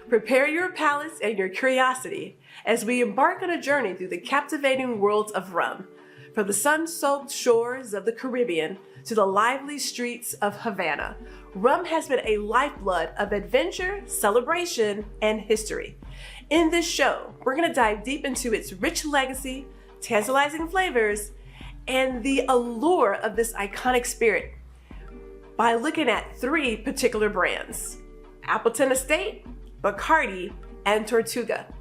Prepare your palates and your curiosity as we embark on a journey through the captivating world of rum, from the sun-soaked shores of the Caribbean to the lively streets of Havana. Rum has been a lifeblood of adventure, celebration, and history. In this show, we're going to dive deep into its rich legacy, tantalizing flavors, and the allure of this iconic spirit by looking at three particular brands: Appleton Estate, Bacardi, and Tortuga.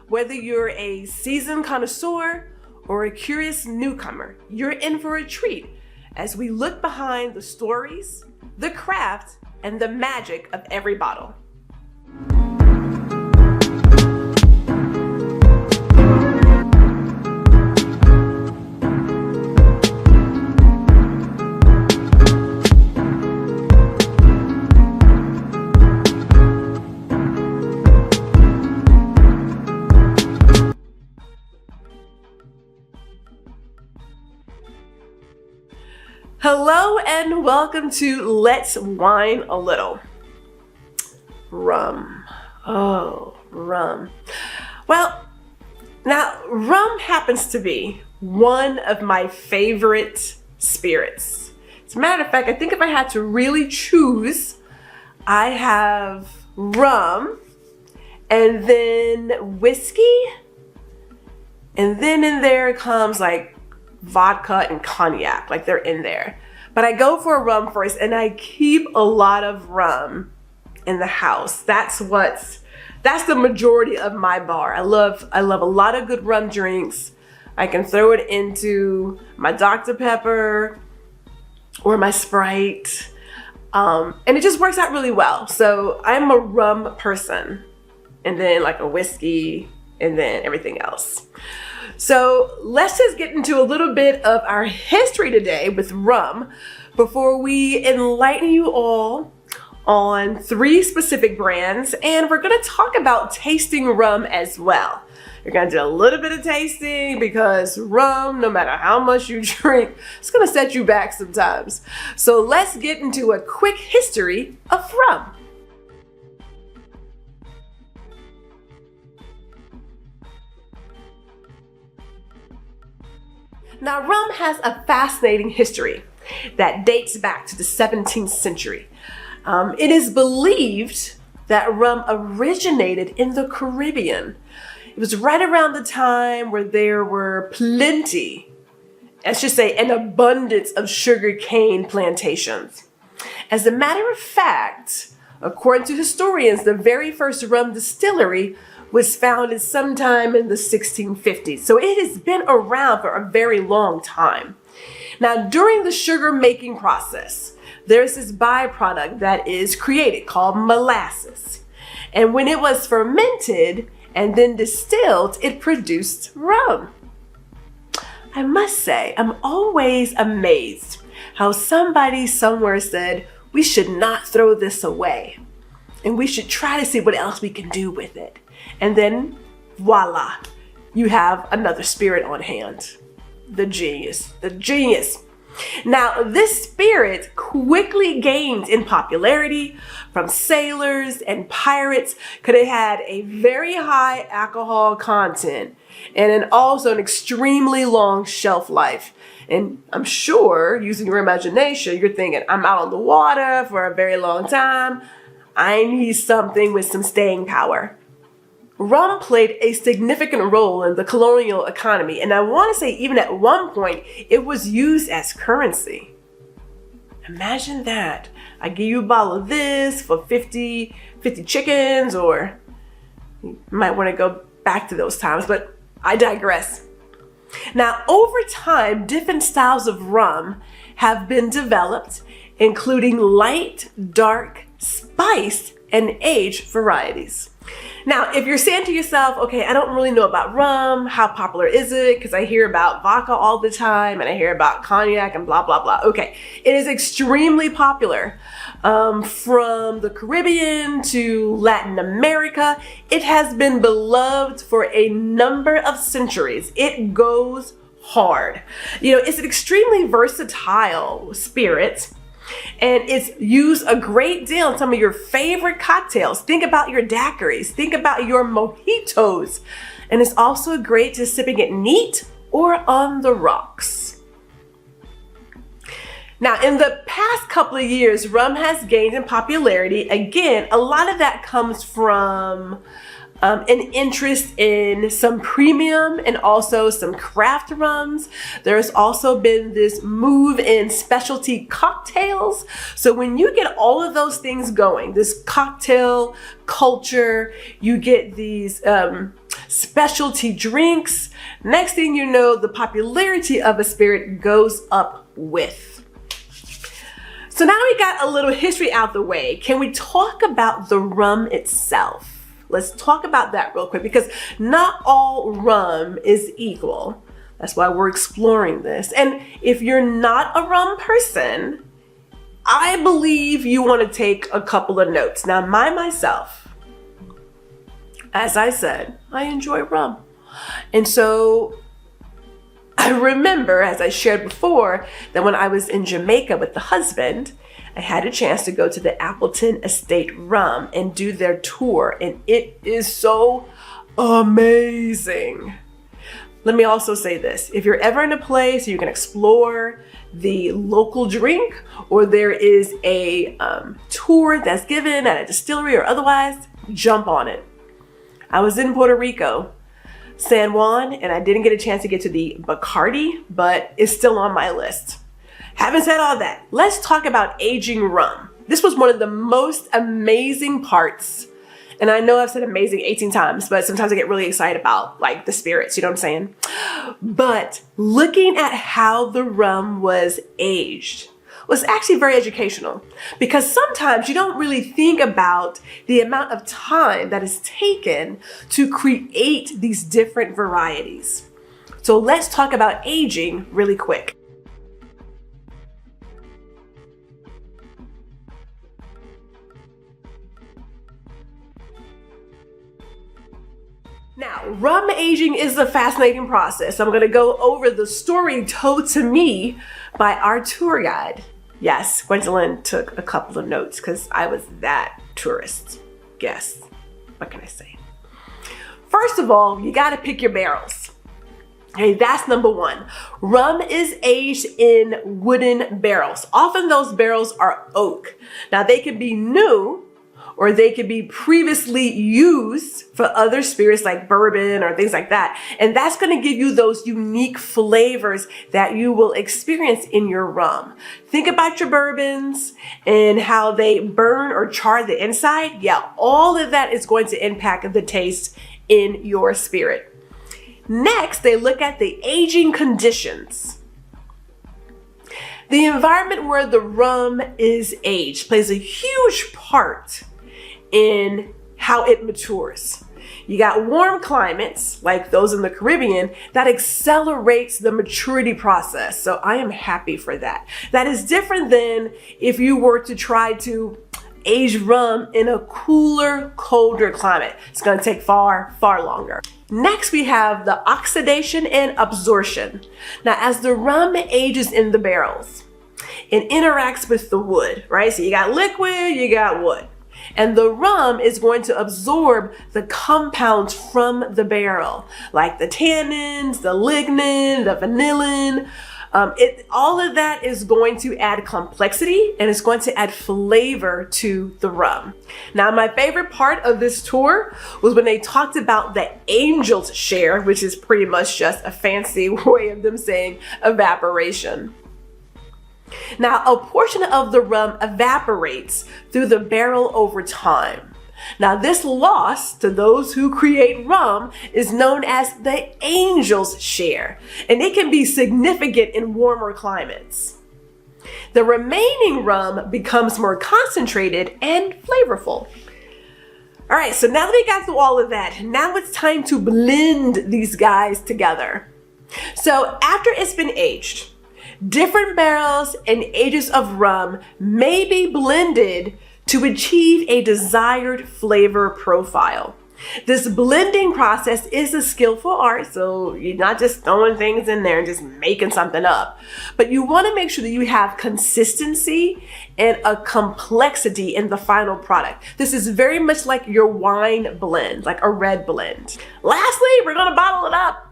Whether you're a seasoned connoisseur or a curious newcomer, you're in for a treat as we look behind the stories, the craft, and the magic of every bottle. Hello and welcome to Let's Wine a Little. Rum. Oh, rum. Well, now rum happens to be one of my favorite spirits. As a matter of fact, I think if I had to really choose, I have rum and then whiskey, and then in there comes like vodka and cognac, like they're in there. But I go for a rum first, and I keep a lot of rum in the house. That's the majority of my bar. I love a lot of good rum drinks. I can throw it into my Dr. Pepper or my Sprite, and it just works out really well. So I'm a rum person, and then like a whiskey, and then everything else. So let's just get into a little bit of our history today with rum before we enlighten you all on three specific brands, and we're going to talk about tasting rum as well. You're going to do a little bit of tasting because rum, no matter how much you drink, it's going to set you back sometimes. So let's get into a quick history of rum. Now, rum has a fascinating history that dates back to the 17th century. It is believed that rum originated in the Caribbean. It was right around the time where there were plenty, let's just say an abundance of sugar cane plantations. As a matter of fact, according to historians, the very first rum distillery was founded sometime in the 1650s. So it has been around for a very long time. Now, during the sugar making process, there's this byproduct that is created called molasses. And when it was fermented and then distilled, it produced rum. I must say, I'm always amazed how somebody somewhere said, we should not throw this away, and we should try to see what else we can do with it. And then, voila, you have another spirit on hand. The genius. Now, this spirit quickly gained in popularity from sailors and pirates because it had a very high alcohol content and also an extremely long shelf life. And I'm sure, using your imagination, you're thinking, I'm out on the water for a very long time. I need something with some staying power. Rum played a significant role in the colonial economy, and I want to say even at one point, it was used as currency. Imagine that. I give you a bottle of this for 50 chickens, or you might want to go back to those times, but I digress. Now, over time, different styles of rum have been developed, including light, dark, spiced, and aged varieties. Now, if you're saying to yourself, okay, I don't really know about rum, how popular is it? Because I hear about vodka all the time and I hear about cognac and blah, blah, blah. Okay, it is extremely popular. From the Caribbean to Latin America, it has been beloved for a number of centuries. It goes hard. You know, it's an extremely versatile spirit. And it's used a great deal in some of your favorite cocktails. Think about your daiquiris. Think about your mojitos. And it's also great to sipping it neat or on the rocks. Now, in the past couple of years, rum has gained in popularity. Again, a lot of that comes from an interest in some premium and also some craft rums. There's also been this move in specialty cocktails. So when you get all of those things going, this cocktail culture, you get these specialty drinks. Next thing you know, the popularity of a spirit goes up with. So now we got a little history out the way. Can we talk about the rum itself? Let's talk about that real quick, because not all rum is equal. That's why we're exploring this. And if you're not a rum person, I believe you want to take a couple of notes. Now, myself, as I said, I enjoy rum. And so I remember, as I shared before, that when I was in Jamaica with the husband, I had a chance to go to the Appleton Estate Rum and do their tour, and it is so amazing. Let me also say this. If you're ever in a place you can explore the local drink, or there is a tour that's given at a distillery or otherwise, jump on it. I was in Puerto Rico, San Juan, and I didn't get a chance to get to the Bacardi, but it's still on my list. Having said all that, let's talk about aging rum. This was one of the most amazing parts. And I know I've said amazing 18 times, but sometimes I get really excited about like the spirits, you know what I'm saying? But looking at how the rum was aged was actually very educational, because sometimes you don't really think about the amount of time that is taken to create these different varieties. So let's talk about aging really quick. Now, rum aging is a fascinating process. I'm going to go over the story told to me by our tour guide. Yes, Gwendolyn took a couple of notes because I was that tourist guest. What can I say? First of all, you got to pick your barrels. Okay, that's number one. Rum is aged in wooden barrels. Often those barrels are oak. Now, they could be new, or they could be previously used for other spirits like bourbon or things like that. And that's going to give you those unique flavors that you will experience in your rum. Think about your bourbons and how they burn or char the inside. Yeah, all of that is going to impact the taste in your spirit. Next, they look at the aging conditions. The environment where the rum is aged plays a huge part in how it matures. You got warm climates like those in the Caribbean that accelerates the maturity process. So I am happy for that. That is different than if you were to try to age rum in a cooler, colder climate. It's going to take far, far longer. Next, we have the oxidation and absorption. Now, as the rum ages in the barrels, it interacts with the wood, right? So you got liquid, you got wood. And the rum is going to absorb the compounds from the barrel, like the tannins, the lignin, the vanillin. All of that is going to add complexity, and it's going to add flavor to the rum. Now, my favorite part of this tour was when they talked about the angel's share, which is pretty much just a fancy way of them saying evaporation. Now, a portion of the rum evaporates through the barrel over time. Now, this loss to those who create rum is known as the angel's share, and it can be significant in warmer climates. The remaining rum becomes more concentrated and flavorful. All right, so now that we got through all of that, now it's time to blend these guys together. So after it's been aged, different barrels and ages of rum may be blended to achieve a desired flavor profile. This blending process is a skillful art, so you're not just throwing things in there and just making something up. But you want to make sure that you have consistency and a complexity in the final product. This is very much like your wine blend, like a red blend. Lastly, we're going to bottle it up.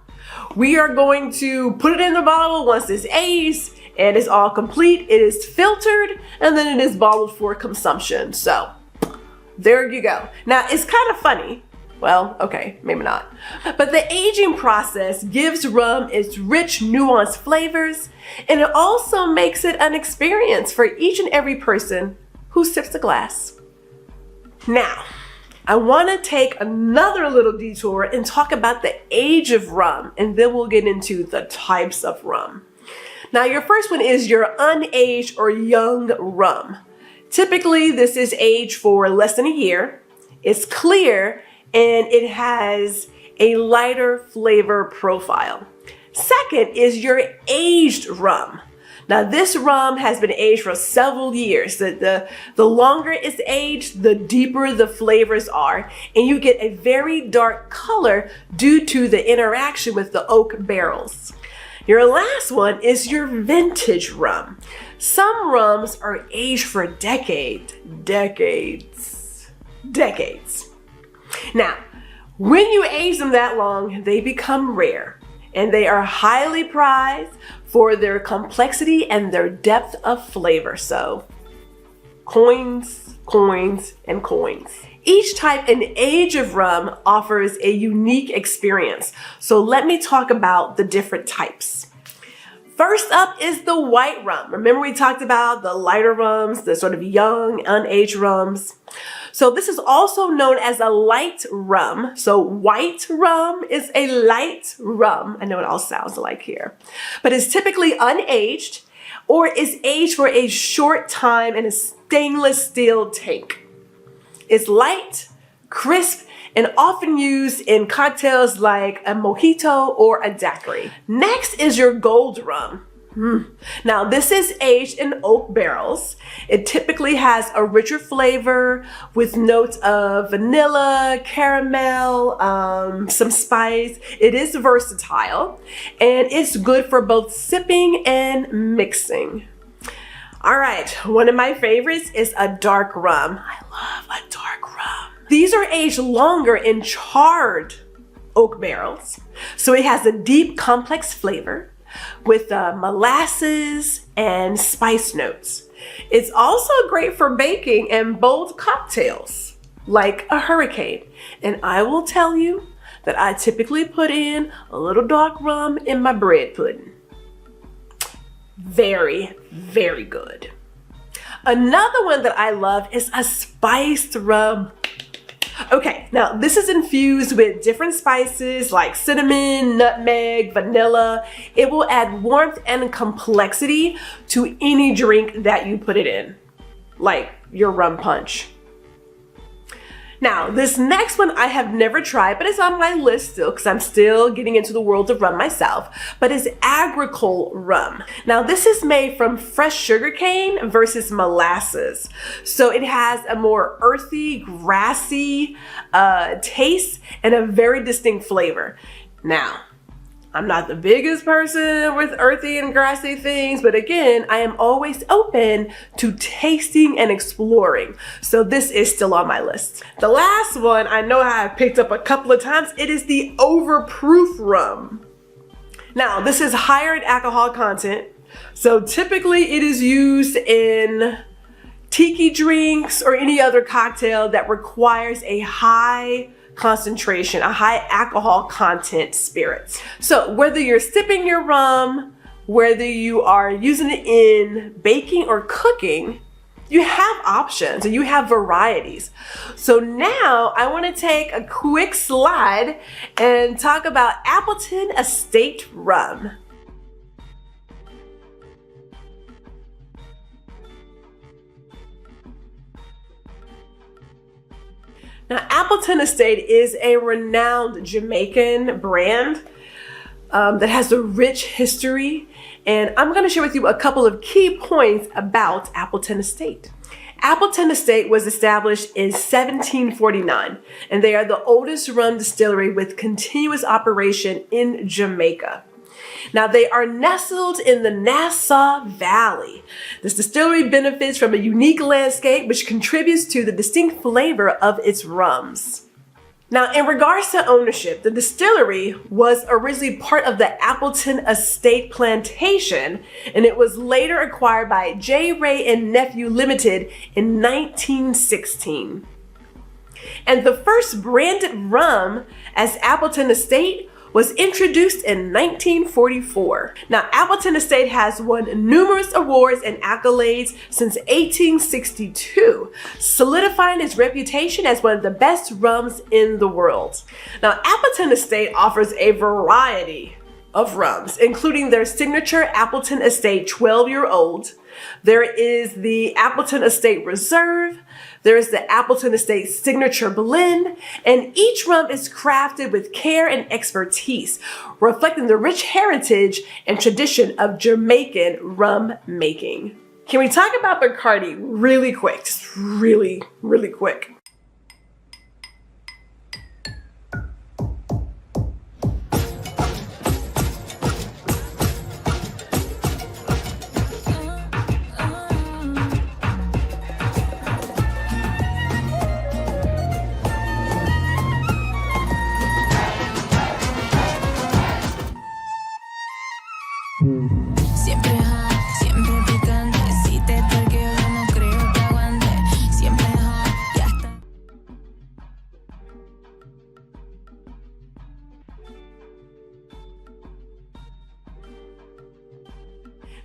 We are going to put it in the bottle once it's aged and it's all complete. It is filtered and then it is bottled for consumption. So there you go. Now it's kind of funny. Well, okay, maybe not. But the aging process gives rum its rich, nuanced flavors, and it also makes it an experience for each and every person who sips a glass. Now, I want to take another little detour and talk about the age of rum, and then we'll get into the types of rum. Now, your first one is your unaged or young rum. Typically, this is aged for less than a year. It's clear and it has a lighter flavor profile. Second is your aged rum. Now this rum has been aged for several years. The longer it's aged, the deeper the flavors are, and you get a very dark color due to the interaction with the oak barrels. Your last one is your vintage rum. Some rums are aged for decades. Now, when you age them that long, they become rare and they are highly prized for their complexity and their depth of flavor. So, coins, coins, and coins. Each type and age of rum offers a unique experience. So let me talk about the different types. First up is the white rum. Remember we talked about the lighter rums, the sort of young, unaged rums. So this is also known as a light rum. So white rum is a light rum. I know it all sounds alike here, but it's typically unaged or is aged for a short time in a stainless steel tank. It's light, crisp, and often used in cocktails like a mojito or a daiquiri. Next is your gold rum. Now this is aged in oak barrels. It typically has a richer flavor with notes of vanilla, caramel, some spice. It is versatile and it's good for both sipping and mixing. All right, one of my favorites is a dark rum. I love a dark rum. These are aged longer in charred oak barrels. So it has a deep, complex flavor with molasses and spice notes. It's also great for baking and bold cocktails like a hurricane. And I will tell you that I typically put in a little dark rum in my bread pudding. Very, very good. Another one that I love is a spiced rum. Okay, now this is infused with different spices like cinnamon, nutmeg, vanilla. It will add warmth and complexity to any drink that you put it in, like your rum punch. Now, this next one I have never tried, but it's on my list still because I'm still getting into the world of rum myself, but it's agricole rum. Now, this is made from fresh sugarcane versus molasses. So it has a more earthy, grassy taste and a very distinct flavor. Now, I'm not the biggest person with earthy and grassy things, but again, I am always open to tasting and exploring. So this is still on my list. The last one I know I have picked up a couple of times. It is the overproof rum. Now, this is higher in alcohol content. So typically it is used in tiki drinks or any other cocktail that requires a high concentration, a high alcohol content spirit. So whether you're sipping your rum, whether you are using it in baking or cooking, you have options and you have varieties. So now I want to take a quick slide and talk about Appleton Estate Rum. Now, Appleton Estate is a renowned Jamaican brand that has a rich history, and I'm going to share with you a couple of key points about Appleton Estate. Appleton Estate was established in 1749, and they are the oldest rum distillery with continuous operation in Jamaica. Now, they are nestled in the Nassau Valley. This distillery benefits from a unique landscape which contributes to the distinct flavor of its rums. Now, in regards to ownership, the distillery was originally part of the Appleton Estate plantation, and it was later acquired by J. Ray and Nephew Limited in 1916. And the first branded rum as Appleton Estate was introduced in 1944. Now, Appleton Estate has won numerous awards and accolades since 1862, solidifying its reputation as one of the best rums in the world. Now, Appleton Estate offers a variety of rums, including their signature Appleton Estate 12-year-old. There is the Appleton Estate Reserve. There is the Appleton Estate Signature Blend, and each rum is crafted with care and expertise, reflecting the rich heritage and tradition of Jamaican rum making. Can we talk about Bacardi really quick? Just really, really quick.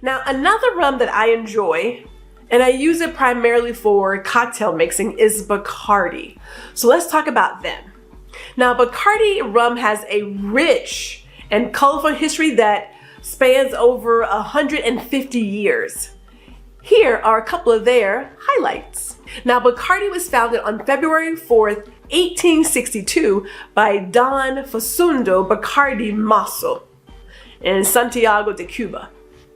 Now, another rum that I enjoy, and I use it primarily for cocktail mixing, is Bacardi. So let's talk about them. Now, Bacardi rum has a rich and colorful history that spans over 150 years. Here are a couple of their highlights. Now, Bacardi was founded on February 4th, 1862 by Don Facundo Bacardi Maso in Santiago de Cuba.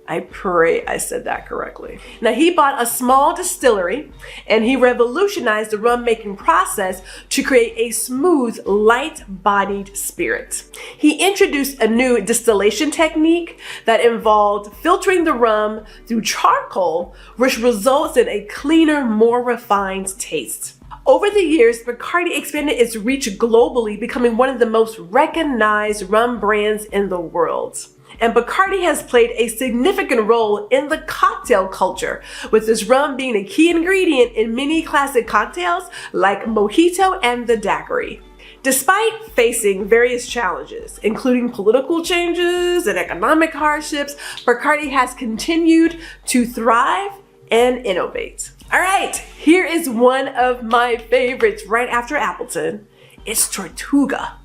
I pray I said that correctly. Now, he bought a small distillery and he revolutionized the rum making process to create a smooth, light-bodied spirit. He introduced a new distillation technique that involved filtering the rum through charcoal, which results in a cleaner, more refined taste. Over the years, Bacardi expanded its reach globally, becoming one of the most recognized rum brands in the world. And Bacardi has played a significant role in the cocktail culture, with this rum being a key ingredient in many classic cocktails like mojito and the daiquiri. Despite facing various challenges, including political changes and economic hardships, Bacardi has continued to thrive and innovate. All right, here is one of my favorites right after Appleton. It's Tortuga.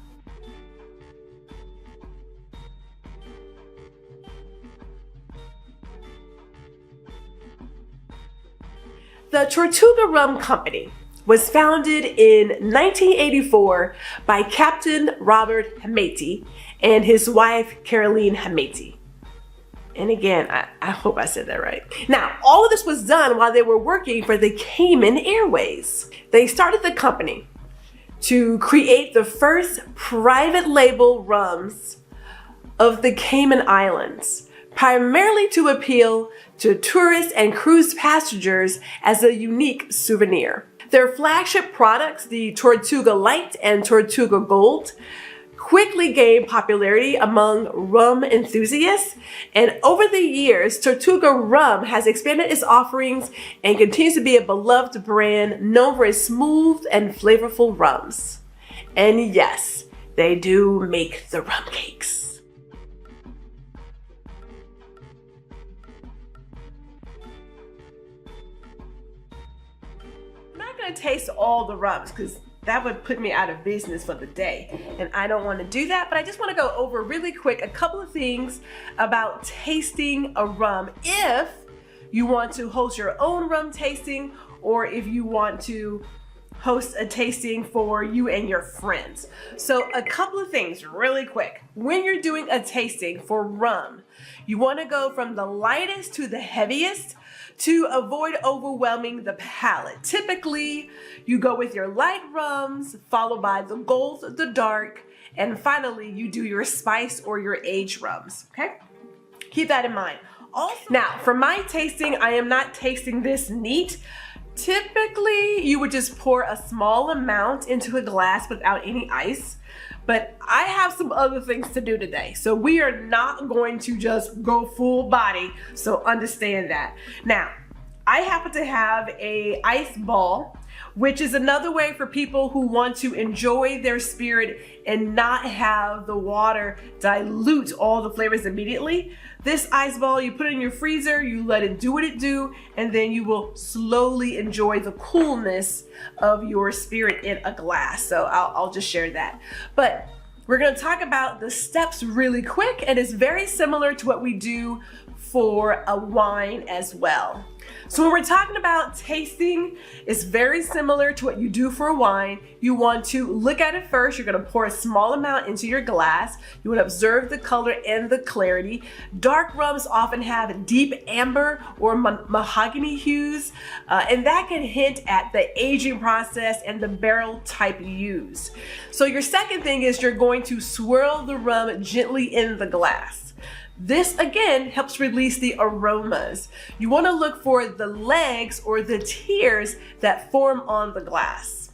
The Tortuga Rum Company was founded in 1984 by Captain Robert Hameti and his wife Caroline Hameti. And again, I hope I said that right. Now, all of this was done while they were working for the Cayman Airways. They started the company to create the first private label rums of the Cayman Islands, primarily to appeal to tourists and cruise passengers as a unique souvenir. Their flagship products, the Tortuga Light and Tortuga Gold, quickly gained popularity among rum enthusiasts, and over the years, Tortuga Rum has expanded its offerings and continues to be a beloved brand known for its smooth and flavorful rums. And yes, they do make the rum cakes. To taste all the rums because that would put me out of business for the day, and I don't want to do that. But I just want to go over really quick a couple of things about tasting a rum if you want to host your own rum tasting, or if you want to host a tasting for you and your friends. So a couple of things really quick. When you're doing a tasting for rum, you want to go from the lightest to the heaviest to avoid overwhelming the palate. Typically, you go with your light rums, followed by the gold, the dark, and finally you do your spice or your aged rums, okay? Keep that in mind. Also, now, for my tasting, I am not tasting this neat. Typically, you would just pour a small amount into a glass without any ice, but I have some other things to do today. So we are not going to just go full body, so understand that. Now, I happen to have a ice ball, which is another way for people who want to enjoy their spirit and not have the water dilute all the flavors immediately. This ice ball, you put it in your freezer, you let it do what it do, and then you will slowly enjoy the coolness of your spirit in a glass. So I'll just share that. But we're gonna talk about the steps really quick, and it's very similar to what we do for a wine as well. So when we're talking about tasting, it's very similar to what you do for a wine. You want to look at it first. You're going to pour a small amount into your glass. You want to observe the color and the clarity. Dark rums often have deep amber or mahogany hues, and that can hint at the aging process and the barrel type used. So your second thing is you're going to swirl the rum gently in the glass. This again helps release the aromas. You want to look for the legs or the tears that form on the glass.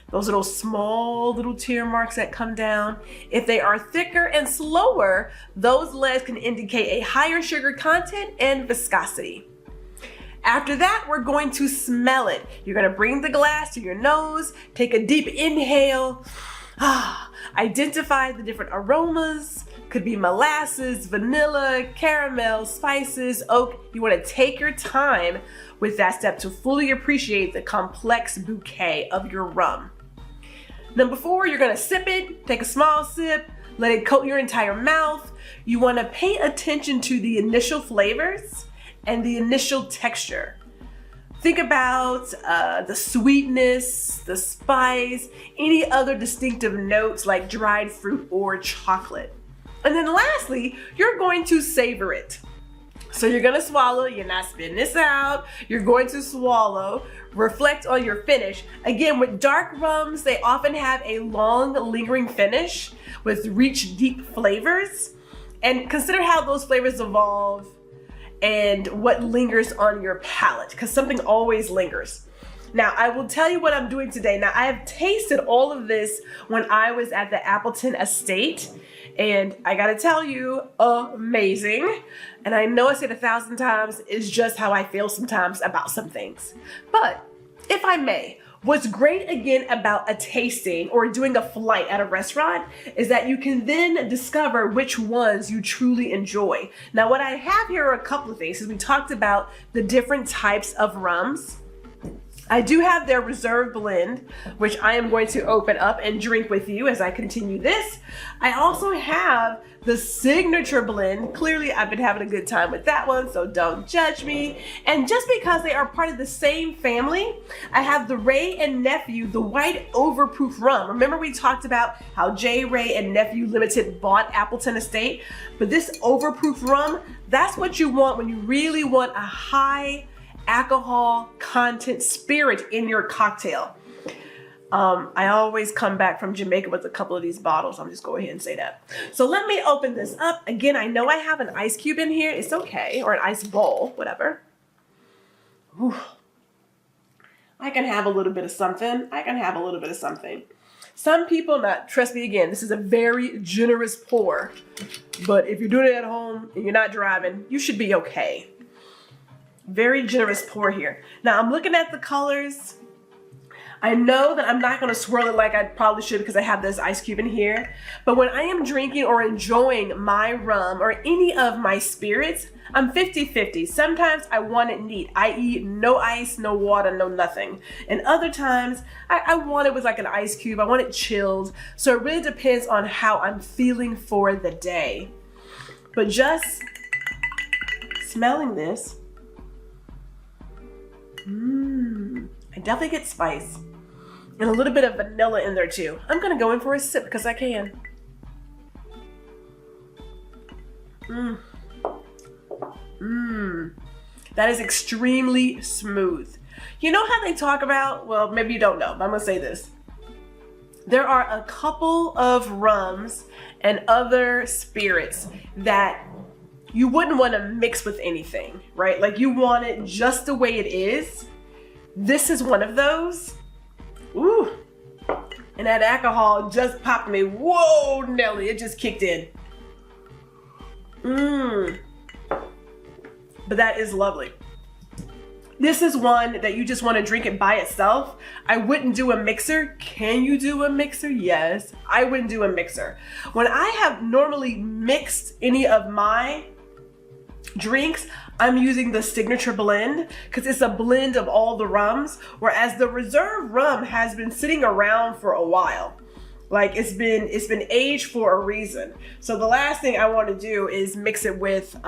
Those little small little tear marks that come down. If they are thicker and slower, those legs can indicate a higher sugar content and viscosity. After that, we're going to smell it. You're going to bring the glass to your nose, take a deep inhale, identify the different aromas. Could be molasses, vanilla, caramel, spices, oak. You want to take your time with that step to fully appreciate the complex bouquet of your rum. Number 4, you're going to sip it, take a small sip, let it coat your entire mouth. You want to pay attention to the initial flavors and the initial texture. Think about the sweetness, the spice, any other distinctive notes like dried fruit or chocolate. And then lastly, you're going to savor it. So you're going to swallow, you're not spitting this out, you're going to swallow, reflect on your finish. Again, with dark rums, they often have a long lingering finish with rich, deep flavors. And consider how those flavors evolve and what lingers on your palate, because something always lingers. Now, I will tell you what I'm doing today. Now, I have tasted all of this when I was at the Appleton Estate, and I gotta tell you, amazing. And I know I said 1,000 times, it's just how I feel sometimes about some things. But if I may, what's great again about a tasting or doing a flight at a restaurant is that you can then discover which ones you truly enjoy. Now, what I have here are a couple of things. As we talked about the different types of rums, I do have their reserve blend, which I am going to open up and drink with you as I continue this. I also have the signature blend. Clearly, I've been having a good time with that one, so don't judge me. And just because they are part of the same family, I have the Ray and Nephew, the white overproof rum. Remember we talked about how J. Ray and Nephew Limited bought Appleton Estate? But this overproof rum, that's what you want when you really want a high alcohol content spirit in your cocktail. I always come back from Jamaica with a couple of these bottles. I'm just going ahead and say that. So let me open this up. Again, I know I have an ice cube in here. It's okay. Or an ice bowl, whatever. Whew. I can have a little bit of something. I can have a little bit of something. Some people, not trust me again, this is a very generous pour. But if you're doing it at home and you're not driving, you should be okay. Very generous pour here. Now I'm looking at the colors. I know that I'm not going to swirl it like I probably should because I have this ice cube in here. But when I am drinking or enjoying my rum or any of my spirits, I'm 50-50. Sometimes I want it neat, i.e. no ice, no water, no nothing. And other times I want it with like an ice cube. I want it chilled. So it really depends on how I'm feeling for the day. But just smelling this, I definitely get spice and a little bit of vanilla in there too. I'm gonna go in for a sip because I can. That is extremely smooth. You know how they talk about, well, maybe you don't know, but I'm gonna say this. There are a couple of rums and other spirits that you wouldn't want to mix with anything, right? Like you want it just the way it is. This is one of those. Ooh. And that alcohol just popped me. Whoa, Nelly, it just kicked in. But that is lovely. This is one that you just want to drink it by itself. I wouldn't do a mixer. Can you do a mixer? Yes, I wouldn't do a mixer. When I have normally mixed any of my drinks, I'm using the signature blend because it's a blend of all the rums, whereas the reserve rum has been sitting around for a while. Like it's been aged for a reason. So the last thing I want to do is mix it with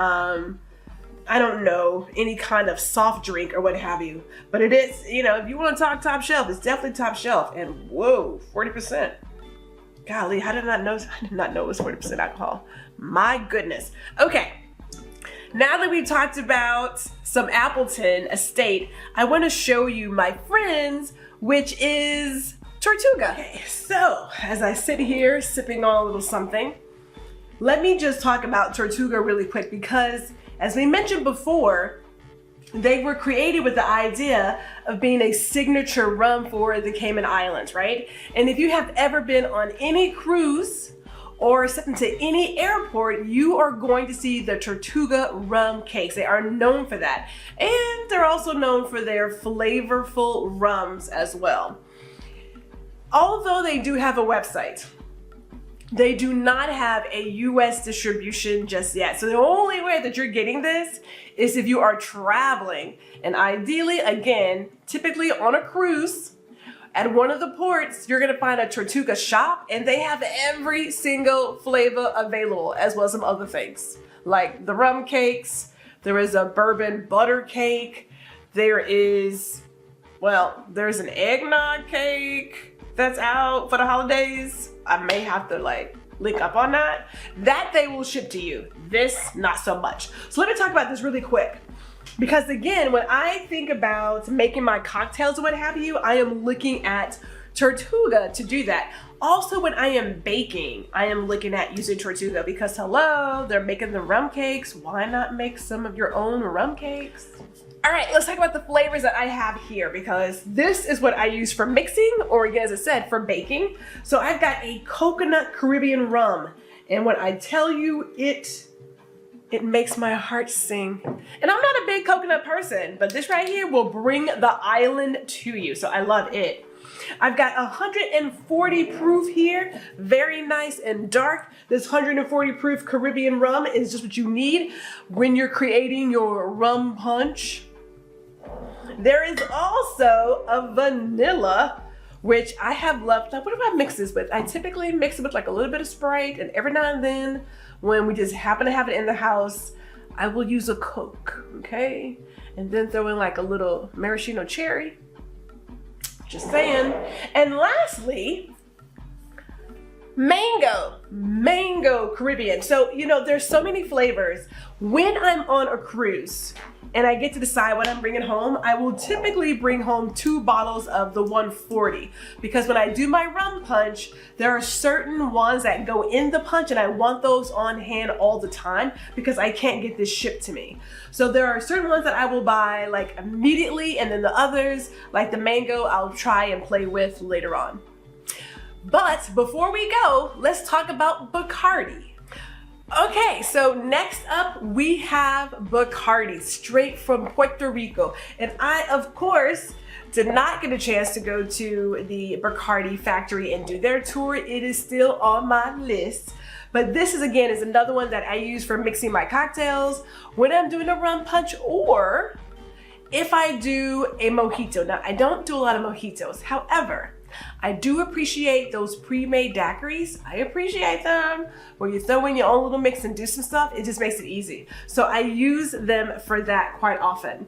I don't know, any kind of soft drink or what have you. But it is, you know, if you want to talk top shelf, it's definitely top shelf. And whoa, 40%. Golly, I did not know it was 40% alcohol. My goodness. Okay. Now that we've talked about some Appleton Estate, I want to show you my friends, which is Tortuga. Okay, so as I sit here sipping on a little something, let me just talk about Tortuga really quick because as we mentioned before, they were created with the idea of being a signature rum for the Cayman Islands, right? And if you have ever been on any cruise or stepped into any airport, you are going to see the Tortuga rum cakes. They are known for that. And they're also known for their flavorful rums as well. Although they do have a website, they do not have a US distribution just yet. So the only way that you're getting this is if you are traveling. And ideally, again, typically on a cruise, at one of the ports, you're gonna find a Tortuga shop and they have every single flavor available, as well as some other things. Like the rum cakes, there is a bourbon butter cake, there's an eggnog cake that's out for the holidays. I may have to link up on that. That they will ship to you. This, not so much. So let me talk about this really quick. Because again, when I think about making my cocktails or what have you, I am looking at Tortuga to do that. Also, when I am baking, I am looking at using Tortuga because hello, they're making the rum cakes. Why not make some of your own rum cakes? All right, let's talk about the flavors that I have here because this is what I use for mixing or again, as I said, for baking. So I've got a coconut Caribbean rum. And when I tell you it makes my heart sing. And I'm not a big coconut person, but this right here will bring the island to you. So I love it. I've got 140 proof here, very nice and dark. This 140 proof Caribbean rum is just what you need when you're creating your rum punch. There is also a vanilla, which I have left. What do I mix this with? I typically mix it with like a little bit of Sprite, and every now and then when we just happen to have it in the house, I will use a Coke, okay? And then throw in like a little maraschino cherry. Just saying. And lastly, mango Caribbean. So, you know, there's so many flavors. When I'm on a cruise and I get to decide what I'm bringing home, I will typically bring home 2 bottles of the 140 because when I do my rum punch, there are certain ones that go in the punch and I want those on hand all the time because I can't get this shipped to me. So there are certain ones that I will buy like immediately, and then the others, like the mango, I'll try and play with later on. But before we go, let's talk about Bacardi. Okay, so next up we have Bacardi, straight from Puerto Rico. And I, of course, did not get a chance to go to the Bacardi factory and do their tour. It is still on my list. But this is another one that I use for mixing my cocktails when I'm doing a rum punch or if I do a mojito. Now, I don't do a lot of mojitos. However, I do appreciate those pre-made daiquiris. I appreciate them where you throw in your own little mix and do some stuff. It just makes it easy. So I use them for that quite often.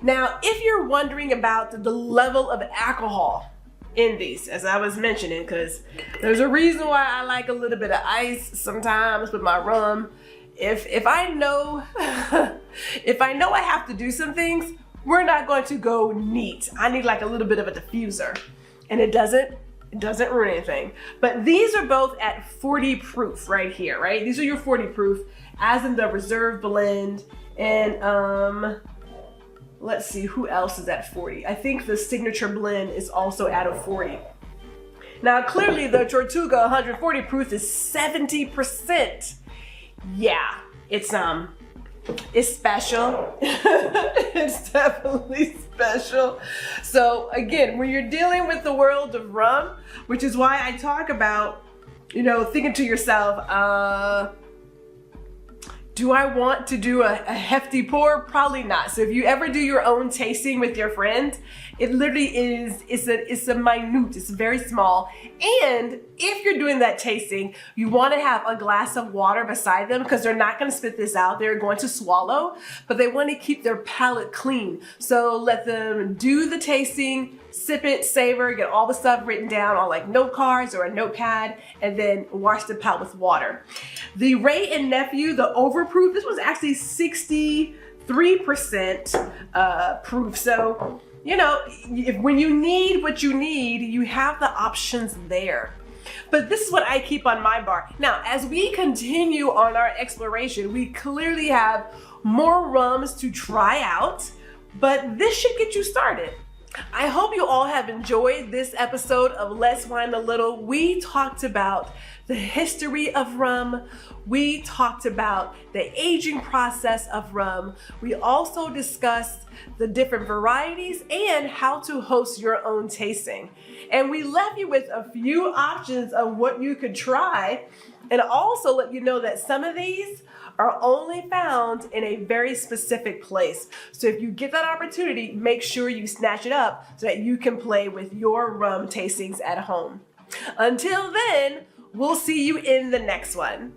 Now, if you're wondering about the level of alcohol in these, as I was mentioning, because there's a reason why I like a little bit of ice sometimes with my rum. If I know If I know I have to do some things, we're not going to go neat. I need like a little bit of a diffuser, and it doesn't ruin anything. But these are both at 40 proof right here, right? These are your 40 proof, as in the reserve blend. And let's see, who else is at 40? I think the signature blend is also at a 40. Now, clearly the Tortuga 140 proof is 70%. Yeah, it's special. It's definitely special. So again, when you're dealing with the world of rum, which is why I talk about, thinking to yourself, do I want to do a hefty pour? Probably not. So if you ever do your own tasting with your friends, it literally is, it's a minute, it's very small. And if you're doing that tasting, you want to have a glass of water beside them, because they're not going to spit this out. They're going to swallow, but they want to keep their palate clean. So let them do the tasting, sip it, savor, get all the stuff written down on like note cards or a notepad, and then wash the palate with water. The Wray and Nephew, the overproof, this was actually 63% proof. So, when you need what you need, you have the options there. But this is what I keep on my bar. Now, as we continue on our exploration, we clearly have more rums to try out, but this should get you started. I hope you all have enjoyed this episode of Let's Wine a Little. We talked about the history of rum. We talked about the aging process of rum. We also discussed the different varieties and how to host your own tasting. And we left you with a few options of what you could try, and also let you know that some of these are only found in a very specific place. So if you get that opportunity, make sure you snatch it up so that you can play with your rum tastings at home. Until then, we'll see you in the next one.